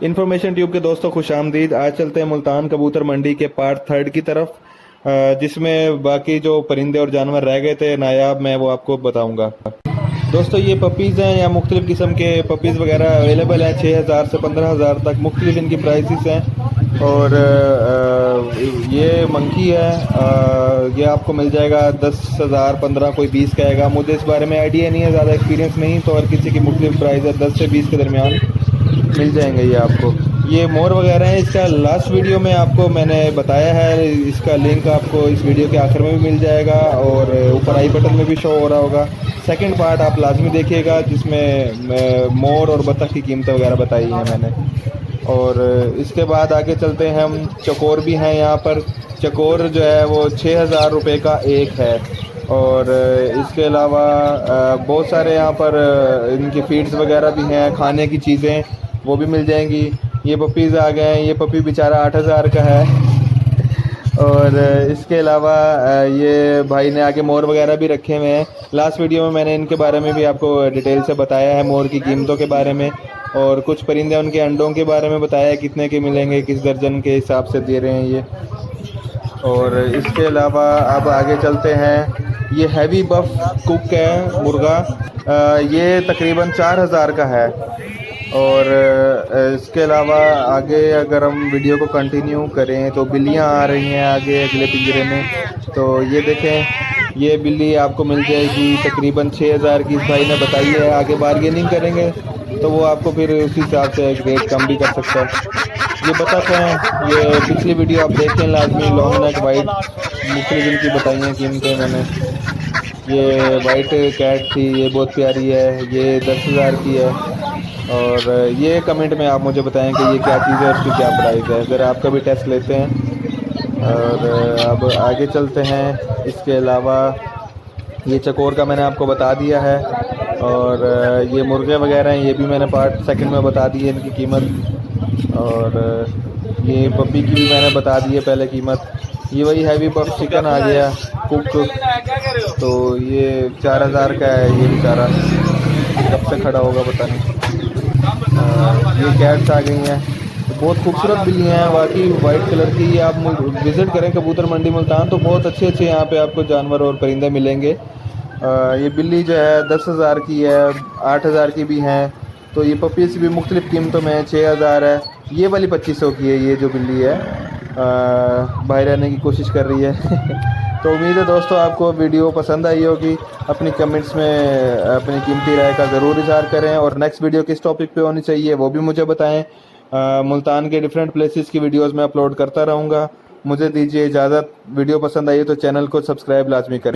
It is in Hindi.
इन्फॉर्मेशन ट्यूब के दोस्तों खुशामदीद। आज चलते हैं मुल्तान कबूतर मंडी के पार्ट 3 की तरफ, जिसमें बाकी जो परिंदे और जानवर रह गए थे नायाब, मैं वो आपको बताऊंगा। दोस्तों ये पपीज़ हैं, यहाँ मुख्तलिफ़ किस्म के पपीज़ वगैरह अवेलेबल हैं। 6,000 से 15,000 तक मुख्तलिफ इनकी प्राइसेस हैं। और ये मंकी है, ये आपको मिल जाएगा 10,000, 15, कोई 20 का आएगा। मुझे इस बारे में आइडिया नहीं है, ज़्यादा एक्सपीरियंस नहीं, तो हर किसी की मुख्तलिफ प्राइस है। 10 से 20 के दरमियान मिल जाएंगे ये आपको। ये मोर वगैरह है, इसका लास्ट वीडियो में आपको मैंने बताया है, इसका लिंक आपको इस वीडियो के आखिर में भी मिल जाएगा और ऊपर आई बटन में भी शो हो रहा होगा। सेकंड पार्ट आप लाजमी देखिएगा, जिसमें मोर और बतख की कीमतें वगैरह बताई हैं मैंने। और इसके बाद आगे चलते हैं हम। चकोर भी हैं यहाँ पर। चकोर जो है वो 6,000 रुपये का एक है। और इसके अलावा बहुत सारे यहाँ पर इनकी फीड्स वगैरह भी हैं, खाने की चीज़ें वो भी मिल जाएंगी। ये पपीज़ आ गए हैं, ये पपी बेचारा 8,000 का है। और इसके अलावा ये भाई ने आगे मोर वगैरह भी रखे हुए हैं। लास्ट वीडियो में मैंने इनके बारे में भी आपको डिटेल से बताया है, मोर की कीमतों के बारे में, और कुछ परिंदे उनके अंडों के बारे में बताया है, कितने के मिलेंगे, किस दर्जन के हिसाब से दे रहे हैं ये। और इसके अलावा अब आगे चलते हैं। ये हैवी बफ कुक है मुर्गा, ये तकरीबन 4,000 का है। और इसके अलावा आगे अगर हम वीडियो को कंटिन्यू करें तो बिल्लियां आ रही हैं आगे अगले पिंजरे में। तो ये देखें, ये बिल्ली आपको मिल जाएगी तकरीबन 6,000 की, इस भाई ने बताई है। आगे बार्गेनिंग करेंगे तो वो आपको फिर उसी हिसाब से रेट कम भी कर सकता है। ये बतख हैं, ये पिछली वीडियो आप देखें लाजमी। लॉन्ग नेक वाइट मुख्तलिफ इनकी बताई हैं कीमतें मैंने। ये वाइट कैट थी, ये बहुत प्यारी है, ये 10,000 की है। और ये कमेंट में आप मुझे बताएं कि ये क्या चीज़ है, उसकी क्या प्राइस है, ज़रा आपका भी टेस्ट लेते हैं। और अब आगे चलते हैं। इसके अलावा ये चकोर का मैंने आपको बता दिया है। और ये मुर्गे वगैरह हैं, ये भी मैंने पार्ट सेकंड में बता दी है इनकी कीमत। और ये पपी की भी मैंने बता दी है पहले कीमत। ये वही हैवी बफ चिकन आ गया कुक, तो ये 4,000 का है। ये बेचारा कब से खड़ा होगा पता नहीं। ये कैट्स आ गई हैं, तो बहुत खूबसूरत बिल्ली हैं वाकई, वाइट कलर की। आप विज़िट करें कबूतर मंडी मुल्तान तो बहुत अच्छे अच्छे यहाँ पे आपको जानवर और परिंदे मिलेंगे। ये बिल्ली जो है 10,000 की है, 8,000 की भी हैं। तो ये पपीज़ भी मुख्तलिफ़ कीमतों में है। 6,000 है, ये वाली 2,500 की है। ये जो बिल्ली है बाहर रहने की कोशिश कर रही है। तो उम्मीद है दोस्तों आपको वीडियो पसंद आई होगी। अपनी कमेंट्स में अपनी कीमती राय का ज़रूर इज़हार करें, और नेक्स्ट वीडियो किस टॉपिक पे होनी चाहिए वो भी मुझे बताएं। मुल्तान के डिफरेंट प्लेसेस की वीडियोस मैं अपलोड करता रहूँगा। मुझे दीजिए इजाज़त। वीडियो पसंद आई तो चैनल को सब्सक्राइब लाजमी करें।